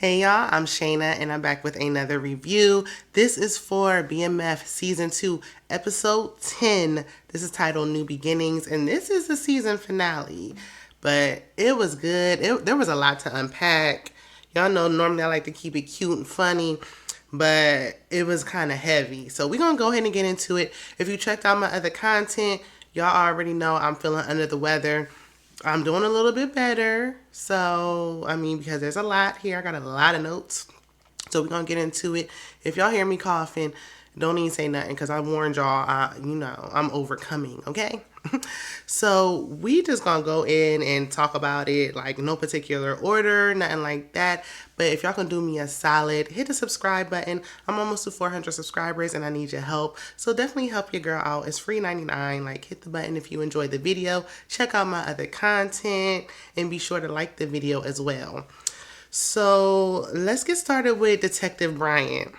Hey y'all, I'm Shayna and I'm back with another review. This is for BMF Season 2, Episode 10. This is titled New Beginnings and this is the season finale. But it was good. There was a lot to unpack. Y'all know normally I like to keep it cute and funny, but it was kind of heavy. So we're going to go ahead and get into it. If you checked out my other content, y'all already know I'm feeling under the weather. I'm doing a little bit better. So, because there's a lot here. I got a lot of notes. So, we're going to get into it. If y'all hear me coughing, don't even say nothing because I warned y'all, I'm overcoming, okay? So, we just going to go in and talk about it, like no particular order, nothing like that. But if y'all can do me a solid, hit the subscribe button. I'm almost to 400 subscribers and I need your help. So definitely help your girl out. It's free 99. Like, hit the button if you enjoyed the video. Check out my other content and be sure to like the video as well. So let's get started with Detective Bryant.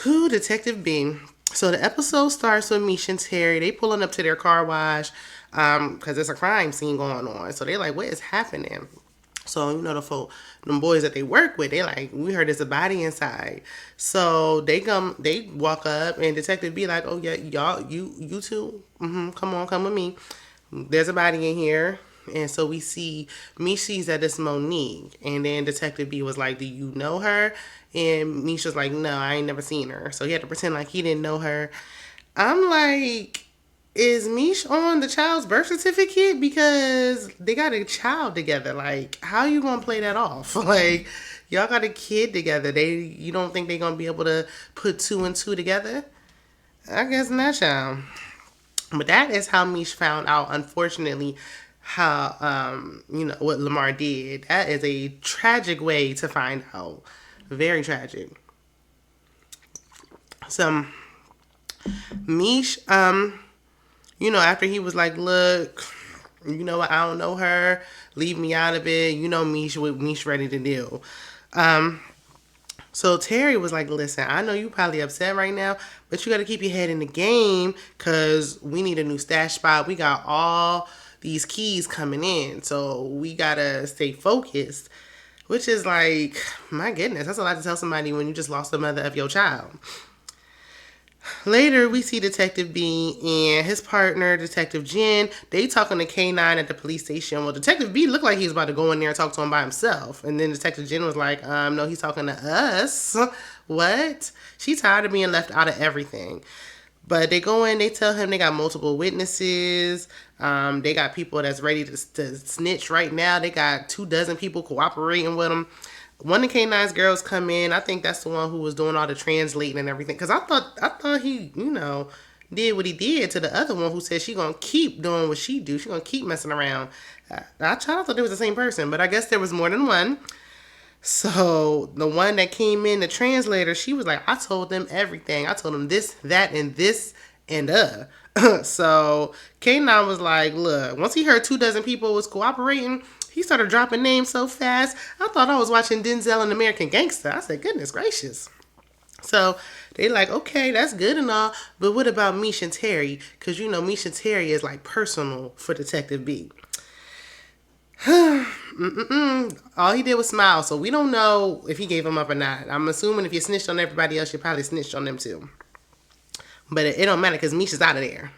Detective B. So the episode starts with Meech and Terry. They pulling up to their car wash because there's a crime scene going on. So they're like, what is happening? So, them boys that they work with, they like, we heard there's a body inside. So they walk up and Detective B like, oh yeah, y'all, you two, come with me. There's a body in here. And so we see, Meech sees that it's Monique. And then Detective B was like, do you know her? And Meech was like, no, I ain't never seen her. So he had to pretend like he didn't know her. I'm like, is Meech on the child's birth certificate? Because they got a child together. Like, how you gonna play that off? Like, y'all got a kid together. You don't think they gonna be able to put two and two together? I guess not, y'all. But that is how Meech found out, unfortunately, how, what Lamar did. That is a tragic way to find out. Very tragic. So, Meech, after he was like, look, you know what, I don't know her, leave me out of it, Meech, what Meech ready to do. So Terry was like, listen, I know you probably upset right now, but you got to keep your head in the game because we need a new stash spot. We got all these keys coming in, so we got to stay focused, which is like, my goodness, that's a lot to tell somebody when you just lost the mother of your child. Later, we see Detective B and his partner, Detective Jen. They talking to K9 at the police station. Well, Detective B looked like he was about to go in there and talk to him by himself. And then Detective Jen was like, no, he's talking to us. What? She's tired of being left out of everything. But they go in, they tell him they got multiple witnesses. They got people that's ready to snitch right now. They got 24 people cooperating with them. One of K9's girls come in. I think that's the one who was doing all the translating and everything. Because I thought he, did what he did to the other one who said she going to keep doing what she do. She going to keep messing around. I thought they was the same person. But I guess there was more than one. So the one that came in, the translator, she was like, I told them everything. I told them this, that, and this, and So K9 was like, look, once he heard 24 people was cooperating, he started dropping names so fast, I thought I was watching Denzel and American Gangster. I said, goodness gracious. So they like, okay, that's good and all, but what about Meech and Terry? Because, Meech and Terry is like personal for Detective B. All he did was smile, so we don't know if he gave him up or not. I'm assuming if you snitched on everybody else, you probably snitched on them too. But it don't matter because Meech is out of there.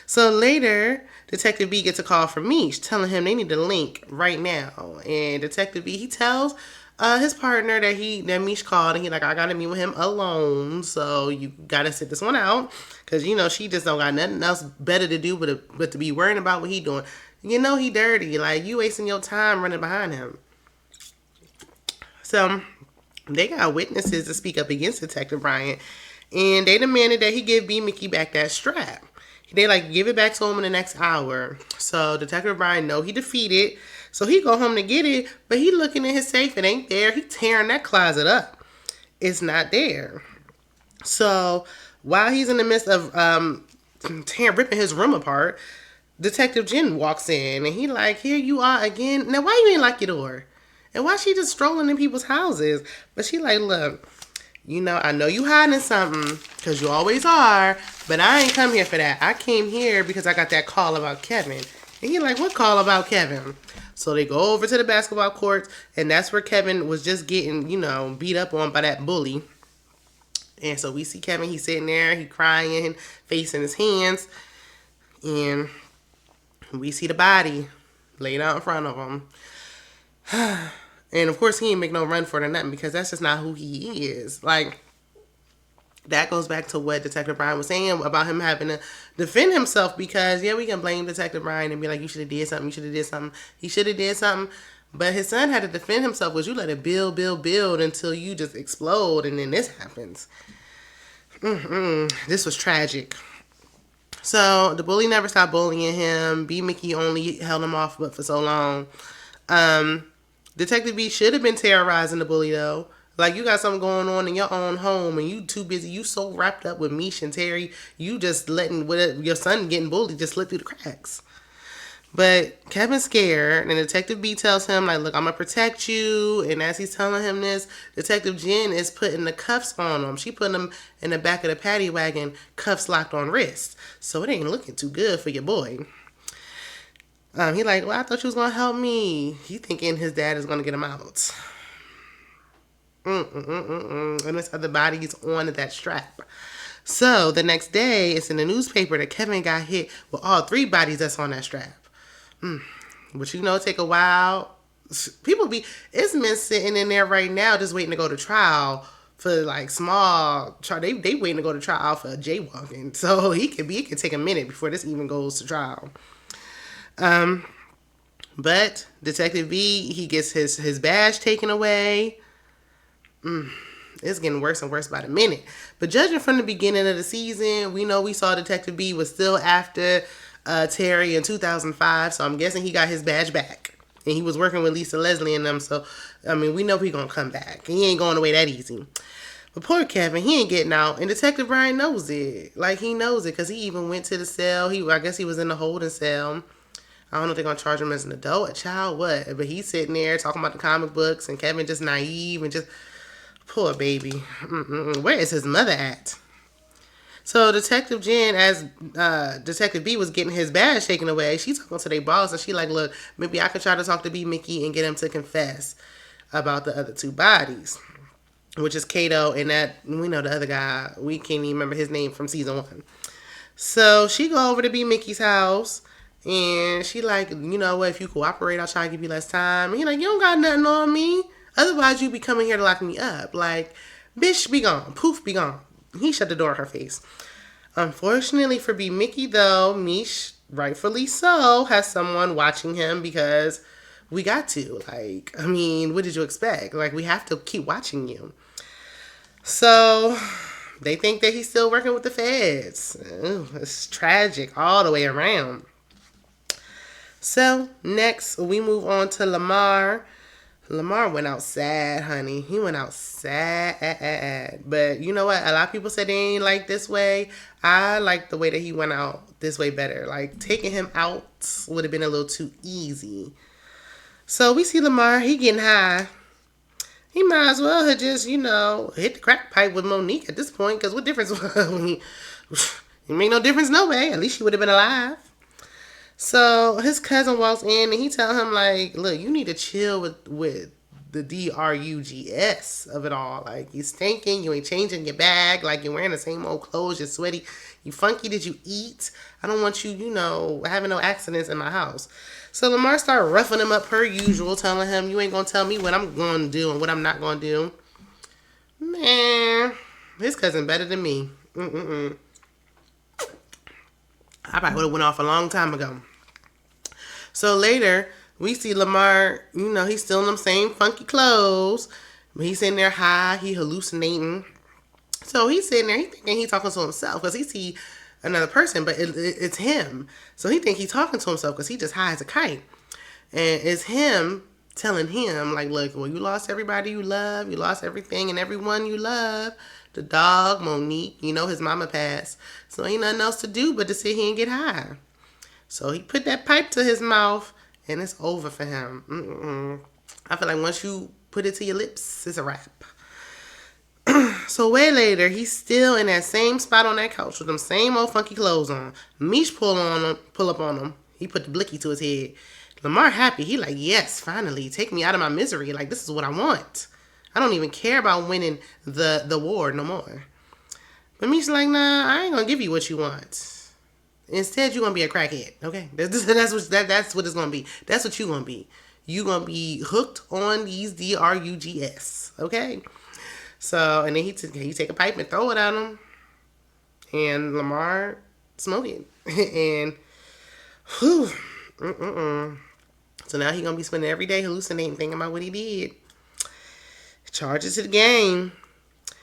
So later, Detective B gets a call from Meech telling him they need to link right now. And Detective B, he tells his partner that Meech called and he like, I got to meet with him alone. So you got to sit this one out because, she just don't got nothing else better to do but to be worrying about what he doing. He dirty. Like, you wasting your time running behind him. So they got witnesses to speak up against Detective Bryant. And they demanded that he give B. Mickey back that strap. They like give it back to him in the next hour. So Detective Bryant know he defeated. So he go home to get it, but he looking in his safe. It ain't there. He tearing that closet up. It's not there. So while he's in the midst of ripping his room apart, Detective Jen walks in and he like, here you are again. Now why you ain't lock your door? And why she just strolling in people's houses? But she like, look, I know you hiding something, because you always are, but I ain't come here for that. I came here because I got that call about Kevin. And he like, what call about Kevin? So they go over to the basketball courts, and that's where Kevin was just getting, beat up on by that bully. And so we see Kevin, he's sitting there, he crying, facing his hands, and we see the body laid out in front of him. And of course, he ain't make no run for it or nothing, because that's just not who he is. Like, that goes back to what Detective Bryant was saying about him having to defend himself, because, yeah, we can blame Detective Bryant and be like, you should have did something, he should have did something. But his son had to defend himself, because you let it build until you just explode, and then this happens. This was tragic. So the bully never stopped bullying him. B. Mickey only held him off but for so long. Detective B should have been terrorizing the bully, though. Like, you got something going on in your own home, and you too busy. You so wrapped up with Meech and Terry, you just letting your son getting bullied just slip through the cracks. But Kevin's scared, and Detective B tells him, like, look, I'm going to protect you. And as he's telling him this, Detective Jen is putting the cuffs on him. She putting him in the back of the paddy wagon, cuffs locked on wrists. So it ain't looking too good for your boy. He like, well, I thought you was going to help me. He thinking his dad is going to get him out. And this other body's on that strap. So the next day, it's in the newspaper that Kevin got hit with all 3 bodies that's on that strap. But take a while. It's men sitting in there right now just waiting to go to trial for like small trial. They waiting to go to trial for jaywalking. So it could take a minute before this even goes to trial. But Detective B, he gets his badge taken away. It's getting worse and worse by the minute. But judging from the beginning of the season, we saw Detective B was still after Terry in 2005. So I'm guessing he got his badge back. And he was working with Lisa Leslie and them. So, we know he's going to come back. He ain't going away that easy. But poor Kevin, he ain't getting out. And Detective Brian knows it. Like, he knows it because he even went to the cell. I guess he was in the holding cell. I don't know if they're going to charge him as an adult, a child, what. But he's sitting there talking about the comic books. And Kevin just naive and just... Poor baby. Where is his mother at? So Detective Jen, as Detective B was getting his badge taken away, she's talking to their boss, and she like, look, maybe I could try to talk to B. Mickey and get him to confess about the other 2 bodies, which is Kato and that, we know the other guy, we can't even remember his name from season 1. So she go over to B. Mickey's house, and she like, you know what, if you cooperate, I'll try to give you less time. And he like, you don't got nothing on me. Otherwise, you be coming here to lock me up. Like, bitch, be gone. Poof, be gone. He shut the door in her face. Unfortunately for B. Mickey, though, Meech, rightfully so, has someone watching him because we got to. Like, what did you expect? Like, we have to keep watching you. So, they think that he's still working with the feds. Ooh, it's tragic all the way around. So, next, we move on to Lamar. Lamar went out sad, honey. He went out sad. But you know what? A lot of people said they ain't like this way. I like the way that he went out this way better. Like, taking him out would have been a little too easy. So we see Lamar. He getting high. He might as well have just, hit the crack pipe with Monique at this point. Because what difference? It made no difference no way. At least she would have been alive. So his cousin walks in and he tell him like, look, you need to chill with the drugs of it all. Like, you stinking, you ain't changing your bag, like you're wearing the same old clothes, you're sweaty, you funky, did you eat? I don't want you, having no accidents in my house. So Lamar started roughing him up per usual, telling him, you ain't gonna tell me what I'm gonna do and what I'm not gonna do. Man, his cousin better than me. I probably would have went off a long time ago. So later, we see Lamar, he's still in them same funky clothes. But he's sitting there high, he hallucinating. So he's sitting there, he thinking he's talking to himself because he see another person, but it's him. So he think he's talking to himself because he just high as a kite. And it's him telling him, like, look, well, you lost everybody you love, you lost everything and everyone you love. The dog, Monique, his mama passed. So ain't nothing else to do but to sit here and get high. So he put that pipe to his mouth, and it's over for him. I feel like once you put it to your lips, it's a wrap. So way later, he's still in that same spot on that couch with them same old funky clothes on. Meech pull up on him. He put the blicky to his head. Lamar happy. He like, yes, finally, take me out of my misery. Like, this is what I want. I don't even care about winning the war no more. But Meech's like, nah, I ain't gonna give you what you want. Instead, you're gonna be a crackhead. Okay, that's what it's gonna be. That's what you gonna be. You gonna be hooked on these drugs. Okay. So and then he take a pipe and throw it at him, and Lamar smoke it, and whew, so now he gonna be spending every day hallucinating, thinking about what he did. Charges to the game.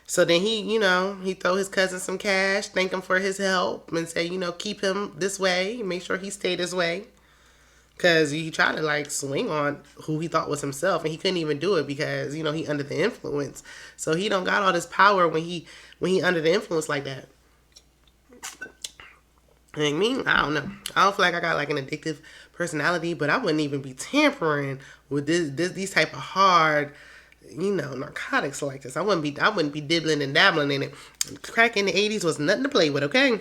So then he throw his cousin some cash, thank him for his help, and say, keep him this way, make sure he stay this way. Because he tried to, like, swing on who he thought was himself, and he couldn't even do it because, he under the influence. So he don't got all this power when he under the influence like that. I mean, I don't know. I don't feel like I got, like, an addictive personality, but I wouldn't even be tampering with these type of hard, narcotics like this. I wouldn't be dibbling and dabbling in it. Crack in the 80s was nothing to play with, okay?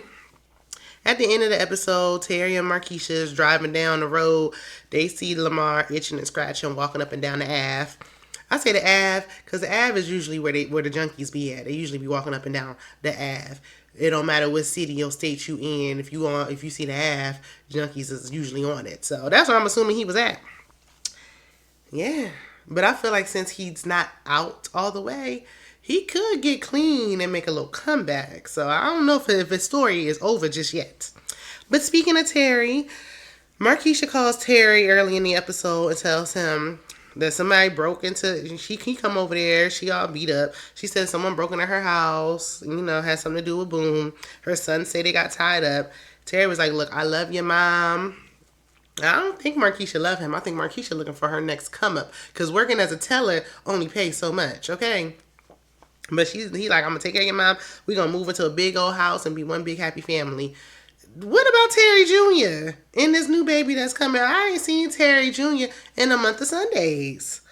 At the end of the episode, Terry and MarKeisha is driving down the road. They see Lamar itching and scratching, walking up and down the Ave. I say the Ave because the Ave is usually where the junkies be at. They usually be walking up and down the Ave. It don't matter what city or state you in. If you see the Ave, junkies is usually on it. So that's where I'm assuming he was at. Yeah, but I feel like since he's not out all the way, he could get clean and make a little comeback. So I don't know if his story is over just yet. But speaking of Terry, MarKeisha calls Terry early in the episode and tells him that somebody broke into, he come over there, she all beat up. She said someone broke into her house, had something to do with Boom. Her son say they got tied up. Terry was like, look, I love your mom. I don't think MarKeisha love him. I think MarKeisha looking for her next come up. Because working as a teller only pays so much, okay? But he like, I'm going to take care of your mom. We're going to move into a big old house and be one big happy family. What about Terry Jr. and this new baby that's coming? I ain't seen Terry Jr. in a month of Sundays.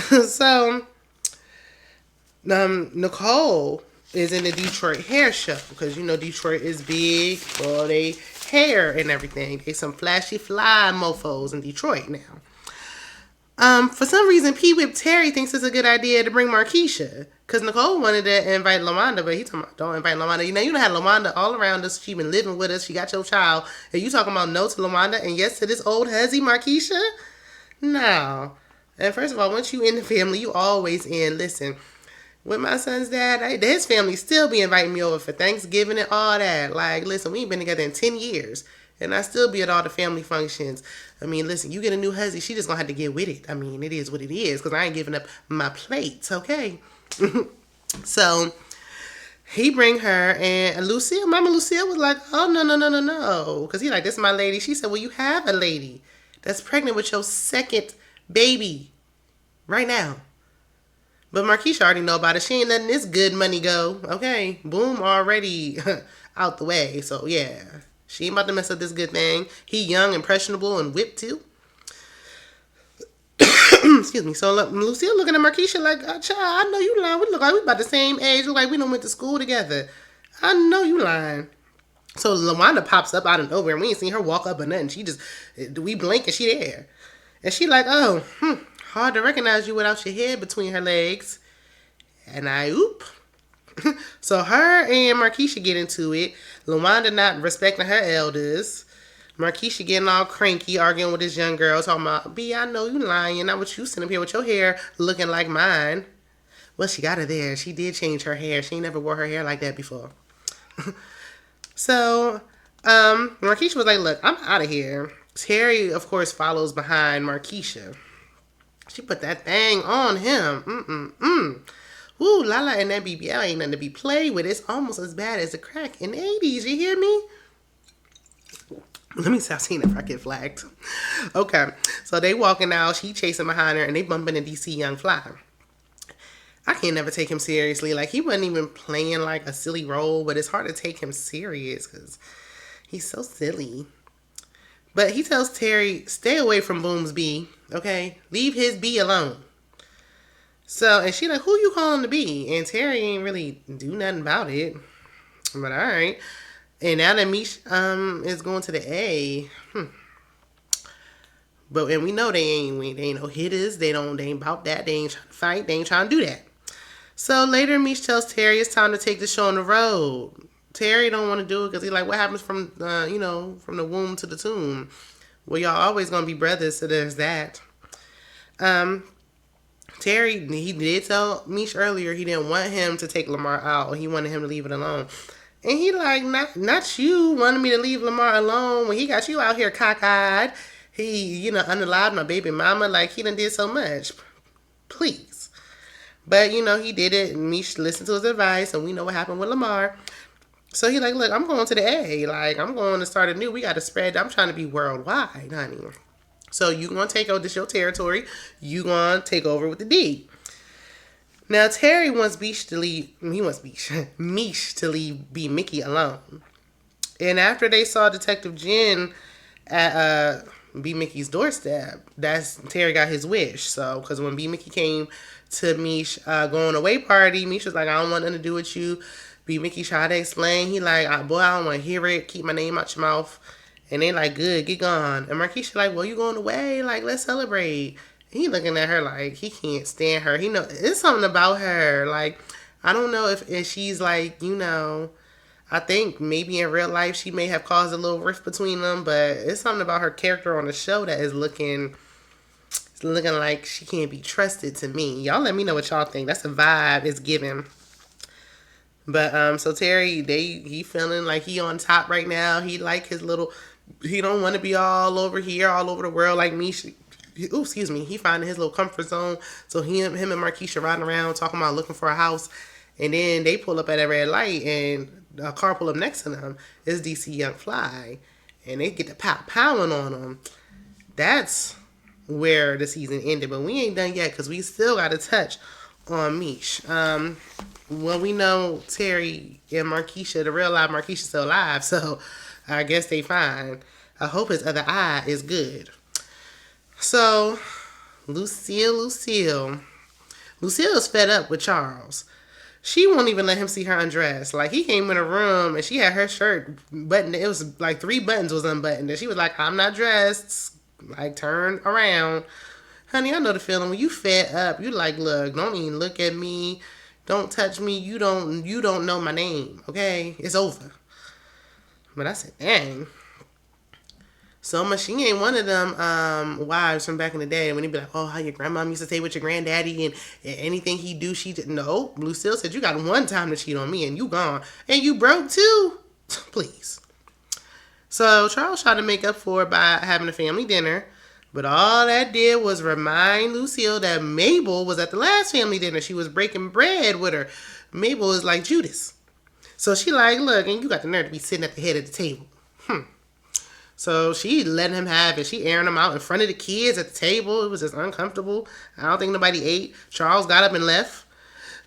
So, Nicole is in the Detroit hair show. Because, Detroit is big for their hair and everything. They some flashy fly mofos in Detroit now. For some reason, P-Whip Terry thinks it's a good idea to bring MarKeisha. Because Nicole wanted to invite LaWanda, but he talking about, don't invite LaWanda. You done had LaWanda all around us. She been living with us. She got your child. And you talking about no to LaWanda and yes to this old hussy MarKeisha? No. And first of all, once you in the family, you always in. Listen, with my son's dad, his family still be inviting me over for Thanksgiving and all that. Like, listen, we ain't been together in 10 years. And I still be at all the family functions. I mean, listen, you get a new husband, she just gonna have to get with it. I mean, it is what it is, because I ain't giving up my plates, okay? So, he bring her, and Lucille, Mama Lucille was like, oh, no. Because he like, this is my lady. She said, well, you have a lady that's pregnant with your second baby right now. But MarKeisha already know about it. She ain't letting this good money go, okay? Boom, already out the way, so yeah. She ain't about to mess up this good thing. He young, impressionable, and whipped too. Excuse me. So Lucille looking at MarKeisha like, child, I know you lying. We look like we about the same age. Look like we done went to school together. I know you lying. So LaWanda pops up out of nowhere, and we ain't seen her walk up or nothing. We blink and she there. And she like, oh, hard to recognize you without your head between her legs. And oop. So her and MarKeisha get into it. LaWanda not respecting her elders. MarKeisha getting all cranky, arguing with this young girl, talking about, B, I know you lying. Not what you sitting up here with your hair looking like mine. Well, she got her there. She did change her hair. She ain't never wore her hair like that before. So, MarKeisha was like, look, I'm out of here. Terry, of course, follows behind MarKeisha. She put that thing on him. Woo, Lala and that BBL ain't nothing to be played with. It's almost as bad as the crack in the 80s. You hear me? Let me stop seeing if I get flagged. Okay. So they walking out. She chasing behind her. And they bumping into DC Young Fly. I can't never take him seriously. Like, he wasn't even playing, like, a silly role. But it's hard to take him serious. Because he's so silly. But he tells Terry, stay away from Boom's B. Okay? Leave his B alone. So, and she like, who you calling to be? And Terry ain't really do nothing about it. But alright. And now that Meech is going to the A. And we know they ain't no hitters. They ain't about that. They ain't trying to fight. They ain't trying to do that. So later, Meech tells Terry it's time to take the show on the road. Terry don't want to do it because he's like, what happens from from the womb to the tomb? Well, y'all always gonna be brothers, so there's that. Um, Terry, he did tell Meech earlier he didn't want him to take Lamar out. He wanted him to leave it alone. And he like, not you wanted me to leave Lamar alone when he got you out here cockeyed. He, unalived my baby mama. Like, he done did so much. Please. But, he did it. And Meech listened to his advice. And we know what happened with Lamar. So he like, look, I'm going to the A. Like, I'm going to start anew. We got to spread. I'm trying to be worldwide, honey. So you going to take over this your territory. You going to take over with the D. Now, Terry wants Meech to leave. He wants Meech to leave B. Mickey alone. And after they saw Detective Jen at B. Mickey's doorstep, Terry got his wish. So, because when B. Mickey came to Meech going away party, Meech was like, I don't want nothing to do with you. B. Mickey tried to explain. He like, boy, I don't want to hear it. Keep my name out your mouth. And they like, good, get gone. And MarKeisha like, well, you going away? Like, let's celebrate. He looking at her like he can't stand her. He know it's something about her. Like, I don't know if she's like, I think maybe in real life she may have caused a little rift between them, but it's something about her character on the show that is looking like she can't be trusted to me. Y'all let me know what y'all think. That's a vibe it's giving. But so Terry, he feeling like he on top right now. He like his little, he don't want to be all over here, all over the world like me. He finding his little comfort zone. So him and MarKeisha riding around talking about looking for a house. And then they pull up at a red light and a car pull up next to them. It's DC Young Fly. And they get the powing on them. That's where the season ended. But we ain't done yet because we still got to touch on Meech. Well, we know Terry and MarKeisha, the real live MarKeisha, still alive. So I guess they fine. I hope his other eye is good. So, Lucille is fed up with Charles. She won't even let him see her undressed. Like, he came in a room and she had her shirt buttoned. It was like 3 buttons was unbuttoned. And she was like, I'm not dressed. Like, turn around. Honey, I know the feeling. When you fed up, you like, look, don't even look at me. Don't touch me. You don't know my name. Okay? It's over. But I said, dang. So much, she ain't one of them wives from back in the day when he be like, oh, how your grandma used to stay with your granddaddy and anything he do, she did. No, Lucille said, you got one time to cheat on me and you gone. And you broke too. Please. So Charles tried to make up for it by having a family dinner. But all that did was remind Lucille that Mabel was at the last family dinner. She was breaking bread with her. Mabel is like Judas. So she like, look, and you got the nerve to be sitting at the head of the table. So she letting him have it. She airing him out in front of the kids at the table. It was just uncomfortable. I don't think nobody ate. Charles got up and left.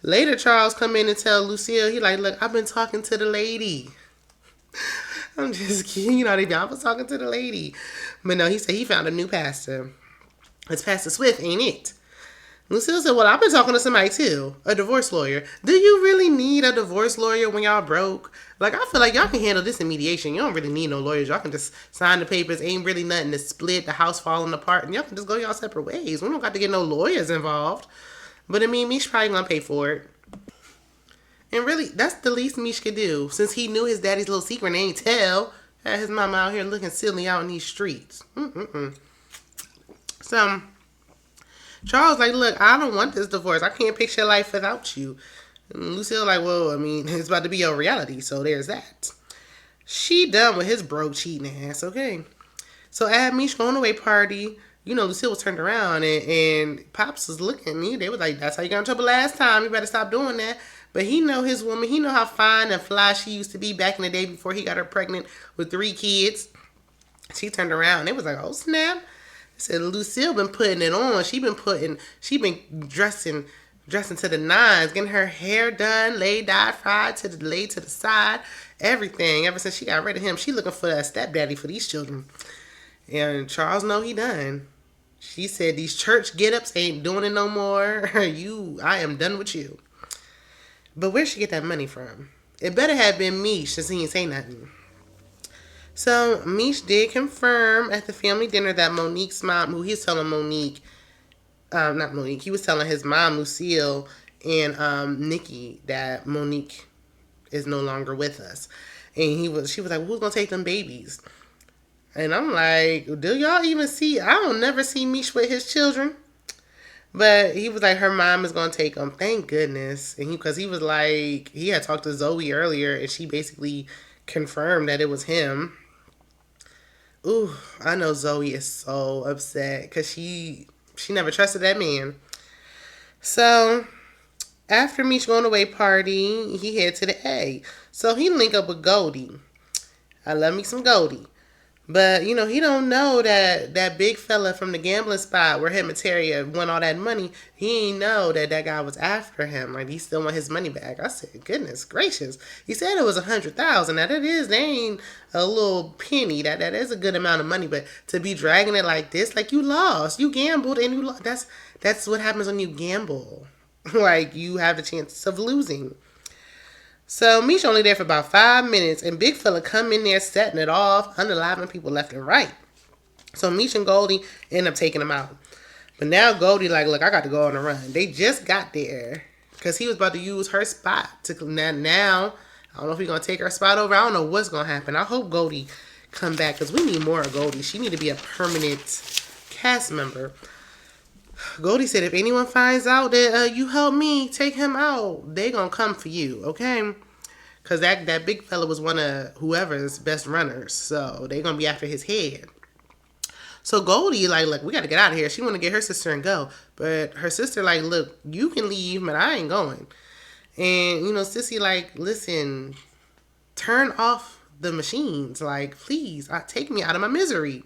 Later, Charles come in and tell Lucille, he like, look, I've been talking to the lady. I'm just kidding. You know how they be. I was talking to the lady. But no, he said he found a new pastor. It's Pastor Swift, ain't it? Lucille said, well, I've been talking to somebody too. A divorce lawyer. Do you really need a divorce lawyer when y'all broke? Like, I feel like y'all can handle this in mediation. You don't really need no lawyers. Y'all can just sign the papers. Ain't really nothing to split. The house falling apart. And y'all can just go y'all separate ways. We don't got to get no lawyers involved. But I mean, Meech probably gonna pay for it. And really, that's the least Meech could do. Since he knew his daddy's little secret and ain't tell. Had his mama out here looking silly out in these streets. So Charles like, look, I don't want this divorce. I can't picture life without you. And Lucille like, well, I mean, it's about to be your reality, so there's that. She done with his broke cheating ass, okay? So at Meech going away party, Lucille was turned around and Pops was looking at me. They was like, that's how you got in trouble last time. You better stop doing that. But he know his woman. He know how fine and fly she used to be back in the day before he got her pregnant with 3 kids. She turned around. They was like, oh, snap. Said Lucille been putting it on. She been dressing to the nines, getting her hair done, laid, dyed, fried, laid to the side, everything. Ever since she got rid of him, she looking for a stepdaddy for these children. And Charles know he done. She said these church get-ups ain't doing it no more. I am done with you. But where'd she get that money from? It better have been me since he ain't say nothing. So Meech did confirm at the family dinner that Monique's mom, who he's telling Monique, not Monique, he was telling his mom Lucille and Nikki that Monique is no longer with us, and she was like, well, who's gonna take them babies? And I'm like, do y'all even see? I don't never see Meech with his children. But he was like, her mom is gonna take them. Thank goodness. And because he was like, he had talked to Zoe earlier, and she basically confirmed that it was him. Ooh, I know Zoe is so upset because she never trusted that man. So after Meech going away party, he head to the A. So he link up with Goldie. I love me some Goldie. But, he don't know that big fella from the gambling spot where him and Terry won all that money, he ain't know that guy was after him. Like, he still want his money back. I said, goodness gracious. He said it was $100,000. Now, that ain't a little penny. That is a good amount of money. But to be dragging it like this, like, you lost. You gambled and you lost. That's what happens when you gamble. Like, you have a chance of losing. So Meech only there for about 5 minutes, and big fella come in there setting it off, unaliving people left and right. So Meech and Goldie end up taking him out. But now Goldie like, look, I got to go on a run. They just got there because he was about to use her spot. Now, I don't know if he's going to take her spot over. I don't know what's going to happen. I hope Goldie come back because we need more of Goldie. She need to be a permanent cast member. Goldie said, if anyone finds out that you helped me take him out, they gonna come for you, okay? Because that big fella was one of whoever's best runners, so they gonna be after his head. So Goldie like, look, we gotta get out of here. She want to get her sister and go, but her sister like, look, you can leave, but I ain't going. And Sissy like, listen, turn off the machines, like, please, take me out of my misery.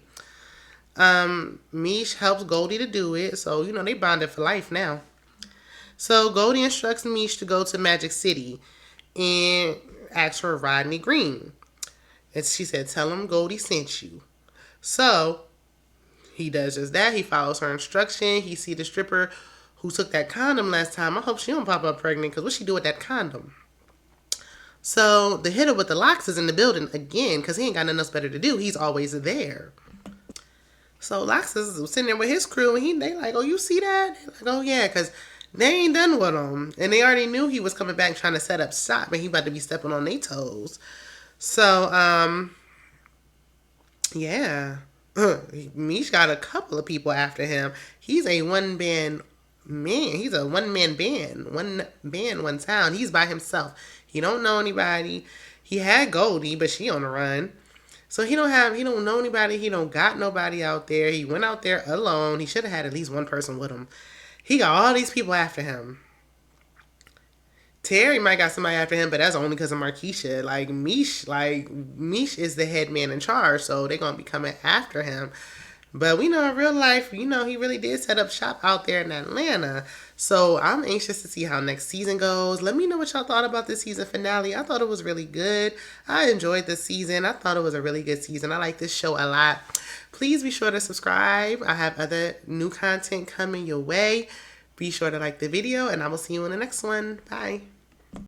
Meech helps Goldie to do it, so they bonded for life now. So Goldie instructs Meech to go to Magic City and ask for Rodney Green. And she said, tell him Goldie sent you. So he does just that. He follows her instruction. He see the stripper who took that condom last time. I hope she don't pop up pregnant, because what she do with that condom? So the hitter with the locks is in the building again, because he ain't got nothing else better to do. He's always there. So Locks is sitting there with his crew, and they like, oh, you see that? They're like, oh, yeah, because they ain't done with him. And they already knew he was coming back trying to set up shop, and he about to be stepping on their toes. So, yeah. Meech got a couple of people after him. He's a one-man man. He's a one-man band. One band, one town. He's by himself. He don't know anybody. He had Goldie, but she on the run. So he don't know anybody. He don't got nobody out there. He went out there alone. He should have had at least one person with him. He got all these people after him. Terry might got somebody after him, but that's only because of MarKeisha. Meech is the head man in charge, so they're going to be coming after him. But we know in real life, he really did set up shop out there in Atlanta. So I'm anxious to see how next season goes. Let me know what y'all thought about this season finale. I thought it was really good. I enjoyed this season. I thought it was a really good season. I like this show a lot. Please be sure to subscribe. I have other new content coming your way. Be sure to like the video, and I will see you in the next one. Bye.